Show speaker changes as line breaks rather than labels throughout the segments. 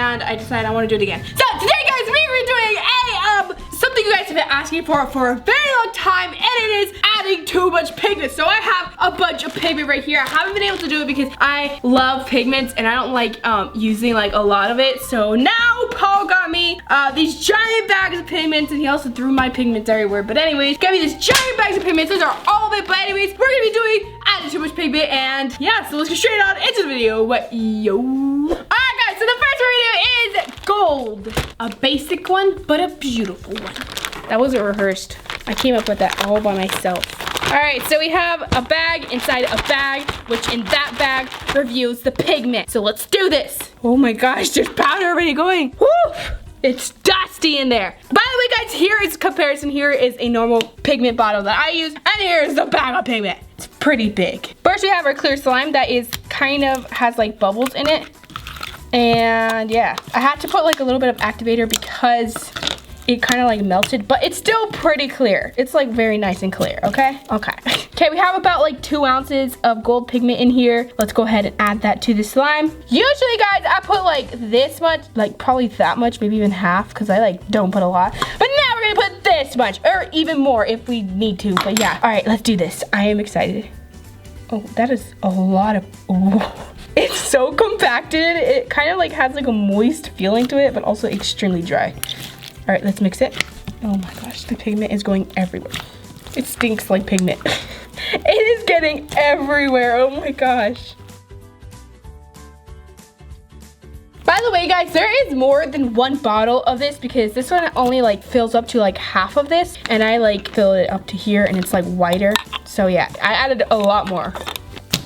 and I decided I want to do it again. So today, guys, we're doing something you guys have been asking for a very long time, and it is adding too much pigment. So I have a bunch of pigment right here. I haven't been able to do it because I love pigments and I don't like using like a lot of it. So now Paul got me these giant bags of pigments, and he also threw my pigments everywhere. But anyways, got me these giant bags of pigments. Those are all of it. But anyways, we're gonna be doing adding too much pigment, and yeah, so let's go straight on into the video. Yo. Alright guys, so the first we're gonna do is gold. A basic one, but a beautiful one. That wasn't rehearsed. I came up with that all by myself. Alright, so we have a bag inside a bag, which in that bag reviews the pigment. So let's do this. Oh my gosh, there's powder already going. Woo! It's dusty in there. By the way, guys, here is comparison. Here is a normal pigment bottle that I use, and here is the bag of pigment. It's pretty big. First, we have our clear slime that is kind of has like bubbles in it. And yeah, I had to put like a little bit of activator because it kind of like melted, but it's still pretty clear. It's like very nice and clear, okay? Okay. Okay, we have about like 2 ounces of gold pigment in here. Let's go ahead and add that to the slime. Usually, guys, I put like this much, like probably that much, maybe even half, because I like don't put a lot. But now we're gonna put this much, or even more if we need to, but yeah. All right, let's do this. I am excited. Oh, that is a lot of, ooh. It's so compacted. It kind of like has like a moist feeling to it, but also extremely dry. All right, let's mix it. Oh my gosh, the pigment is going everywhere. It stinks like pigment. It is getting everywhere, oh my gosh. By the way, guys, there is more than one bottle of this because this one only like fills up to like half of this, and I like fill it up to here and it's like wider. So yeah, I added a lot more.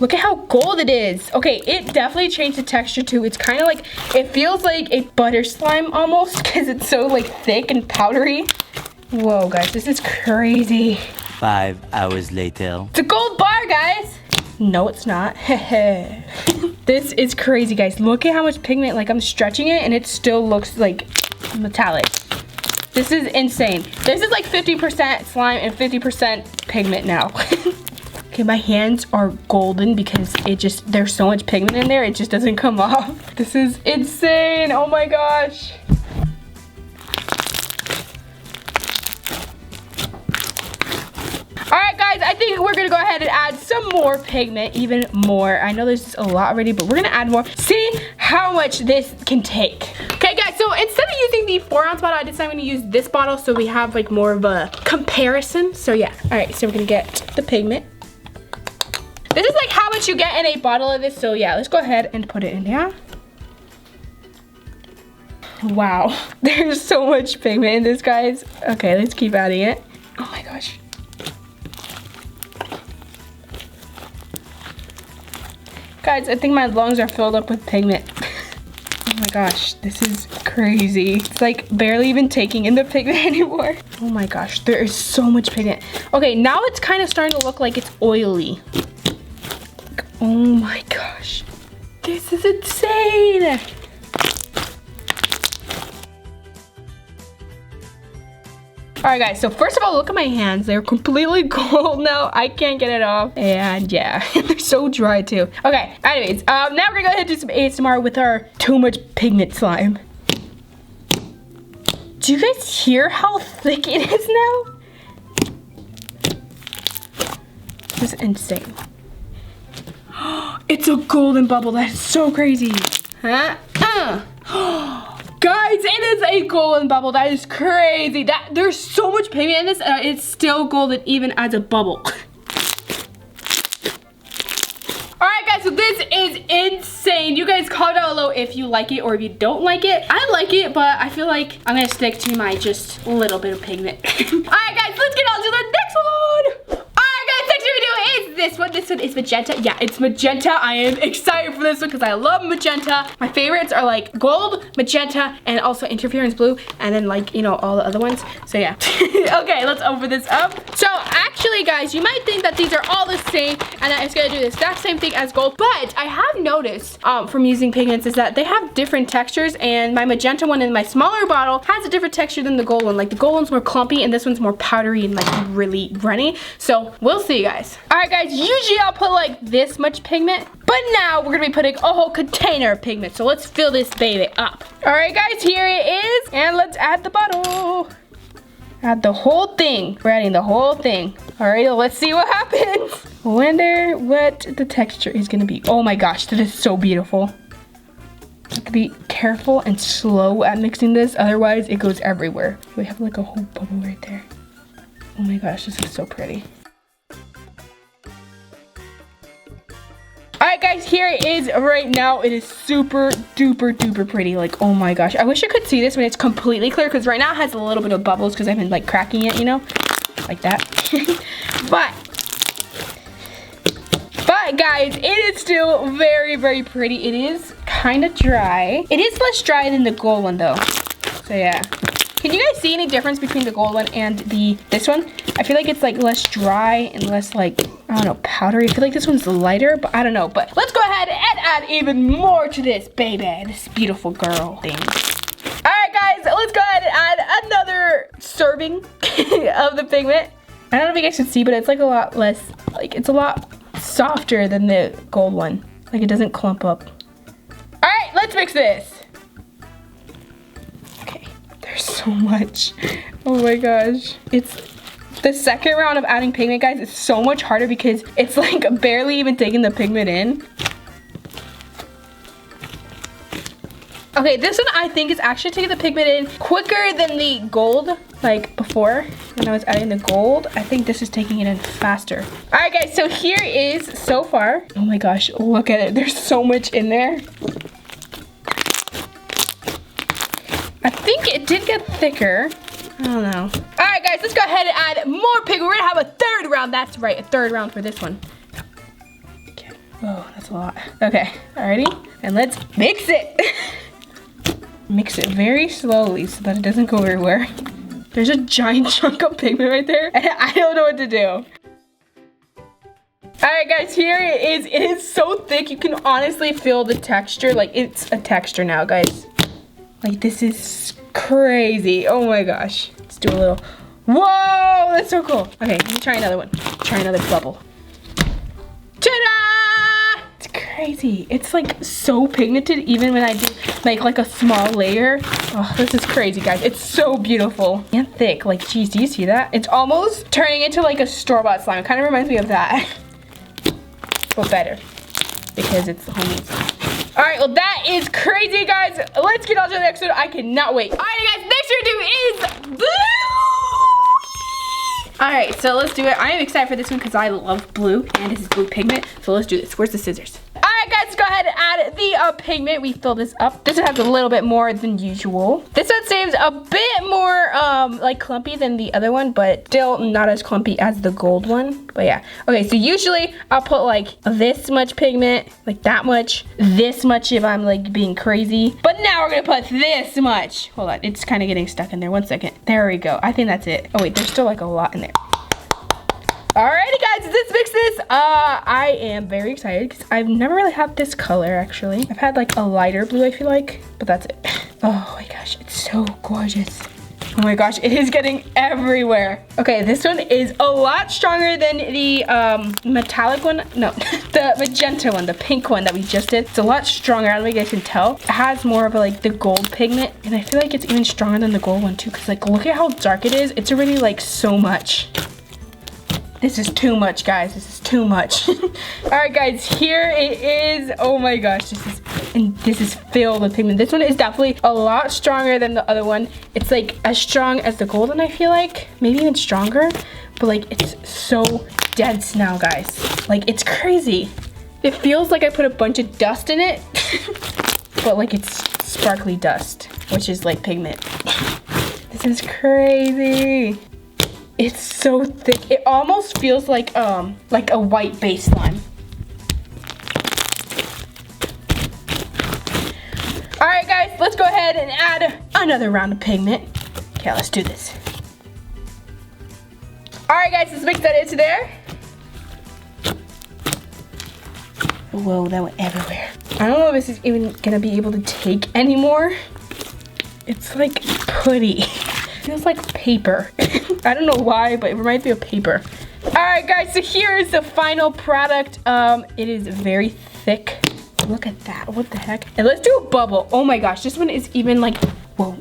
Look at how gold it is. Okay, it definitely changed the texture too. It's kind of like, it feels like a butter slime almost because it's so like thick and powdery. Whoa, guys, this is crazy.
5 hours later.
It's a gold bar, guys. No, it's not. This is crazy, guys. Look at how much pigment, like I'm stretching it and it still looks like metallic. This is insane. This is like 50% slime and 50% pigment now. Okay, my hands are golden because there's so much pigment in there, it just doesn't come off. This is insane, oh my gosh. All right, guys, I think we're gonna go ahead and add some more pigment, even more. I know there's a lot already, but we're gonna add more. See how much this can take. Okay, guys, so instead of using the 4-ounce bottle, I decided I'm gonna use this bottle so we have like more of a comparison. So yeah, all right, so we're gonna get the pigment. This is like how much you get in a bottle of this. So yeah, let's go ahead and put it in here. Wow, there's so much pigment in this, guys. Okay, let's keep adding it. Oh my gosh. Guys, I think my lungs are filled up with pigment. Oh my gosh, this is crazy. It's like barely even taking in the pigment anymore. Oh my gosh, there is so much pigment. Okay, now it's kind of starting to look like it's oily. Oh my gosh, this is insane. All right, guys, so first of all, look at my hands. They're completely cold now. I can't get it off. And yeah, they're so dry too. Okay, anyways, now we're gonna go ahead and do some ASMR with our too much pigment slime. Do you guys hear how thick it is now? This is insane. It's a golden bubble. That is so crazy. Huh? Guys, it is a golden bubble. That is crazy. There's so much pigment in this, it's still golden even as a bubble. Alright, guys, so this is insane. You guys comment down below if you like it or if you don't like it. I like it, but I feel like I'm gonna stick to my just little bit of pigment. Alright, guys, let's get on to the next one. This one is magenta. Yeah, it's magenta. I am excited for this one because I love magenta. My favorites are like gold, magenta, and also interference blue, and then like, you know, all the other ones. So yeah. Okay, let's open this up. So actually, guys, you might think that these are all the same and that it's gonna do the exact same thing as gold, but I have noticed from using pigments is that they have different textures, and my magenta one in my smaller bottle has a different texture than the gold one. Like the gold one's more clumpy and this one's more powdery and like really runny. So we'll see, guys. All right, guys, usually I'll put like this much pigment, but now we're gonna be putting a whole container of pigment. So let's fill this baby up. All right, guys, here it is. And let's add the bottle. Add the whole thing. We're adding the whole thing. All right, let's see what happens. Wonder what the texture is gonna be. Oh my gosh, this is so beautiful. You have to be careful and slow at mixing this, otherwise it goes everywhere. We have like a whole bubble right there. Oh my gosh, this is so pretty. Alright guys, here it is right now. It is super duper pretty. Like, oh my gosh. I wish I could see this when it's completely clear, because right now it has a little bit of bubbles because I've been like cracking it, you know? Like that. But guys, it is still very pretty. It is kind of dry. It is less dry than the gold one though. So yeah. Can you guys see any difference between the gold one and this one? I feel like it's like less dry and less like, I don't know, powdery. I feel like this one's lighter, but I don't know. But let's go ahead and add even more to this baby, this beautiful girl thing. All right guys, let's go ahead and add another serving of the pigment. I don't know if you guys can see, but it's like a lot less, like it's a lot softer than the gold one. Like it doesn't clump up. All right, let's mix this. Okay, there's so much. Oh my gosh. It's the second round of adding pigment, guys. It's so much harder because it's like barely even taking the pigment in. Okay, this one I think is actually taking the pigment in quicker than the gold, like before when I was adding the gold. I think this is taking it in faster. All right guys, so here is so far. Oh my gosh, look at it. There's so much in there. I think it did get thicker. I don't know. All right guys, let's go ahead and add more pigment. We're gonna have a third round. That's right, a third round for this one. Okay, oh, that's a lot. Okay, alrighty, and let's mix it. Mix it very slowly so that it doesn't go everywhere. There's a giant chunk of pigment right there, and I don't know what to do. Alright guys, here it is. It is so thick, you can honestly feel the texture. Like, it's a texture now, guys. Like, this is crazy. Oh my gosh. Let's do a little, whoa, that's so cool. Okay, let me try another one. Try another bubble. Ta-da! It's crazy. It's like so pigmented even when I do like a small layer. Oh, this is crazy, guys. It's so beautiful and thick. Like, geez, do you see that? It's almost turning into like a store-bought slime. It kind of reminds me of that. But better, because it's homemade. All right, well, that is crazy, guys. Let's get on to the next one. I cannot wait. All right, guys, next we're gonna do is blue. All right, so let's do it. I am excited for this one because I love blue, and this is blue pigment. So let's do this. Where's the scissors? All right, guys, let's go ahead and add the pigment. We fill this up. This one has a little bit more than usual. This one seems a bit more like clumpy than the other one, but still not as clumpy as the gold one. But yeah. Okay, so usually I'll put like this much pigment, like that much, this much if I'm like being crazy. But now we're gonna put this much. Hold on, it's kind of getting stuck in there. 1 second. There we go. I think that's it. Oh wait, there's still like a lot in there. Alrighty guys, let's mix this. I am very excited because I've never really had this color actually. I've had like a lighter blue, I feel like, but that's it. Oh my gosh, it's so gorgeous. Oh my gosh, it is getting everywhere. Okay, this one is a lot stronger than the metallic one. No, the magenta one, the pink one that we just did. It's a lot stronger. I don't know if you guys can tell. It has more of like the gold pigment, and I feel like it's even stronger than the gold one too, because like look at how dark it is. It's already like so much. This is too much, guys. This is too much. All right, guys, here it is. Oh my gosh, this is filled with pigment. This one is definitely a lot stronger than the other one. It's like as strong as the gold one, I feel like. Maybe even stronger, but like it's so dense now, guys. Like it's crazy. It feels like I put a bunch of dust in it, but like it's sparkly dust, which is like pigment. This is crazy. It's so thick. It almost feels like a white base slime. All right, guys, let's go ahead and add another round of pigment. Okay, let's do this. All right, guys, let's mix that into there. Whoa, that went everywhere. I don't know if this is even gonna be able to take anymore. It's like putty. It feels like paper. I don't know why, but it reminds me of paper. All right, right, guys, so here is the final product. It is very thick. Look at that, what the heck? And let's do a bubble. Oh my gosh, this one is even like, whoa,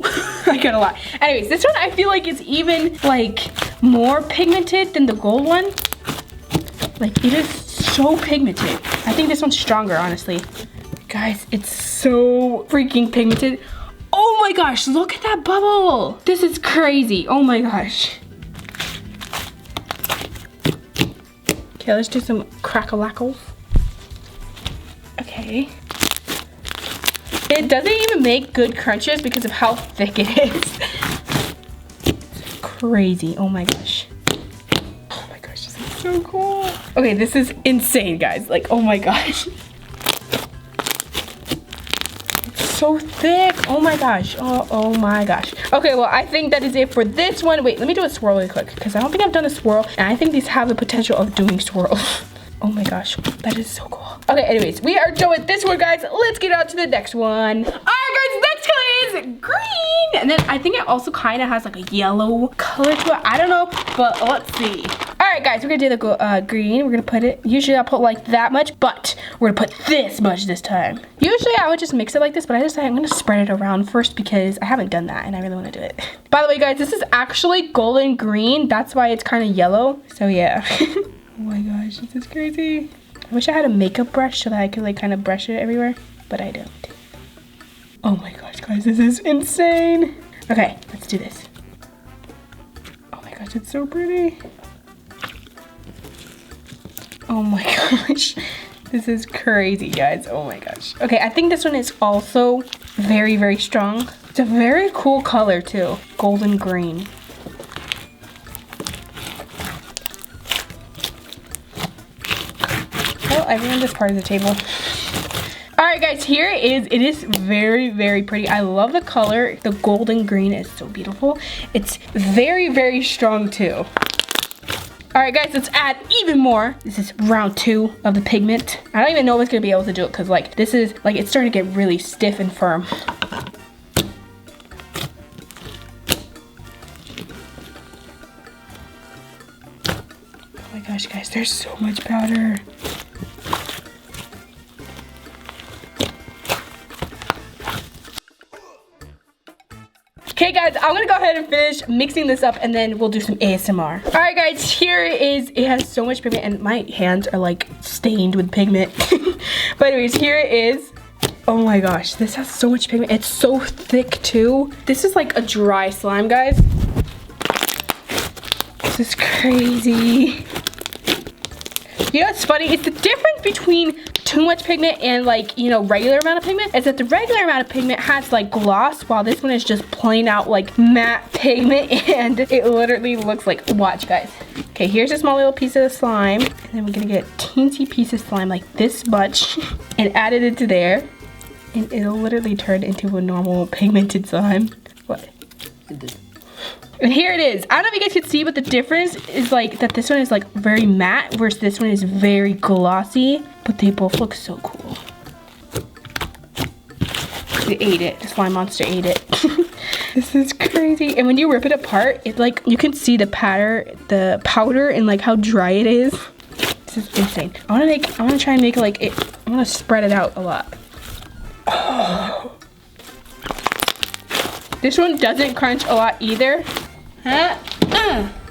I got a lot. Anyways, this one I feel like is even like more pigmented than the gold one. Like it is so pigmented. I think this one's stronger, honestly. Guys, it's so freaking pigmented. Oh my gosh, look at that bubble. This is crazy, oh my gosh. Okay, let's do some crackle-lackles. Okay. It doesn't even make good crunches because of how thick it is. It's crazy, oh my gosh. Oh my gosh, this is so cool. Okay, this is insane, guys. Like, oh my gosh. It's so thick, oh my gosh. Oh my gosh. Okay, well, I think that is it for this one. Wait, let me do a swirl really quick because I don't think I've done a swirl, and I think these have the potential of doing swirls. Oh my gosh, that is so cool. Okay, anyways, we are done with this one, guys. Let's get on to the next one. All right, guys, next color is green. And then I think it also kind of has like a yellow color to it. I don't know, but let's see. All right, guys, we're gonna do the green. We're gonna put it, usually I'll put like that much, but we're gonna put this much this time. Usually I would just mix it like this, but I decided I'm gonna spread it around first because I haven't done that and I really wanna do it. By the way, guys, this is actually golden green. That's why it's kind of yellow, so yeah. Oh my gosh, this is crazy. I wish I had a makeup brush so that I could like kind of brush it everywhere, but I don't. Oh my gosh, guys, this is insane. Okay, let's do this. Oh my gosh, it's so pretty. Oh my gosh, this is crazy, guys. Oh my gosh. Okay, I think this one is also very, very strong. It's a very cool color too, golden green. Everyone just part of the table. All right, guys, here it is. It is very, very pretty. I love the color. The golden green is so beautiful. It's very, very strong too. All right, guys, let's add even more. This is round 2 of the pigment. I don't even know if it's gonna be able to do it because like this is like it's starting to get really stiff and firm. Oh my gosh, guys, there's so much powder. Okay, guys, I'm gonna go ahead and finish mixing this up and then we'll do some ASMR. All right, guys, here it is. It has so much pigment and my hands are like stained with pigment. But anyways, here it is. Oh my gosh, this has so much pigment. It's so thick too. This is like a dry slime, guys. This is crazy. You know what's funny? It's the difference between too much pigment and like, you know, regular amount of pigment is that the regular amount of pigment has like gloss while this one is just plain out like matte pigment and it literally looks like, watch guys. Okay, here's a small little piece of the slime and then we're gonna get a teensy piece of slime like this much and add it into there and it'll literally turn into a normal pigmented slime. What? And here it is. I don't know if you guys can see, but the difference is like that this one is like very matte versus this one is very glossy, but they both look so cool. They ate it. The slime monster ate it. This is crazy. And when you rip it apart, it like you can see the powder and like how dry it is. This is insane. I wanna try and make it like it. I wanna spread it out a lot. Oh. This one doesn't crunch a lot either.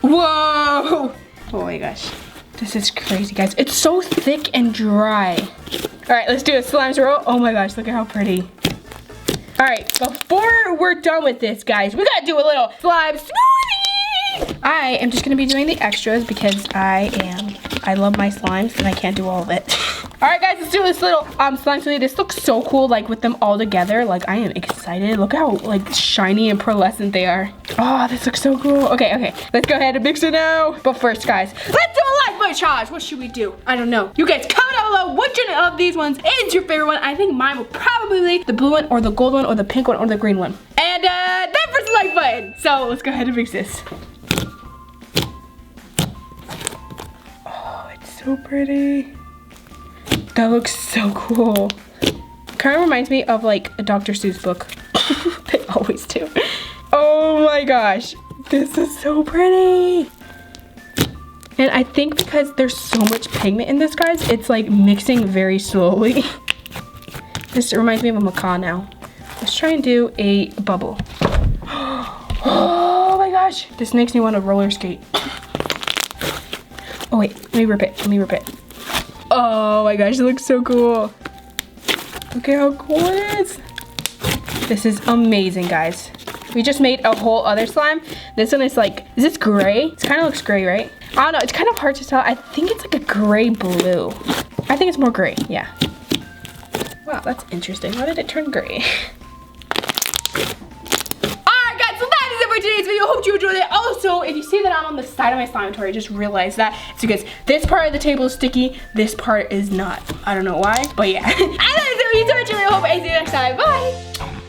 Whoa! Oh my gosh. This is crazy, guys. It's so thick and dry. All right, let's do a slime swirl. Oh my gosh, look at how pretty. All right, before we're done with this, guys, we gotta do a little slime smoothie. I am just gonna be doing the extras because I love my slimes and I can't do all of it. All right, guys, let's do this little slime smoothie. This looks so cool, like with them all together. Like I am excited. Look how like shiny and pearlescent they are. Oh, this looks so cool. Okay, let's go ahead and mix it now. But first, guys, let's do a life bite challenge. What should we do? I don't know. You guys comment down below which one of these ones is your favorite one. I think mine will probably be the blue one or the gold one or the pink one or the green one. And then press the like button. So let's go ahead and mix this. Oh, it's so pretty. That looks so cool. Kind of reminds me of like a Dr. Seuss book. They always do. Oh my gosh. This is so pretty. And I think because there's so much pigment in this, guys, it's like mixing very slowly. This reminds me of a macaw now. Let's try and do a bubble. Oh my gosh, this makes me want to roller skate. Oh wait, let me rip it. Oh my gosh, it looks so cool. Look at how cool it is. This is amazing, guys. We just made a whole other slime. This one is like, is this gray? It kind of looks gray, right? I don't know, it's kind of hard to tell. I think it's like a gray blue. I think it's more gray, yeah. Wow, that's interesting. Why did it turn gray? Alright guys, so that is it for today's video. Hope you enjoyed it. Also, if you see that I'm on the side of my Slimeatory, just realize that it's because this part of the table is sticky, this part is not. I don't know why, but yeah. And that is it for you. I hope I see you next time. Bye!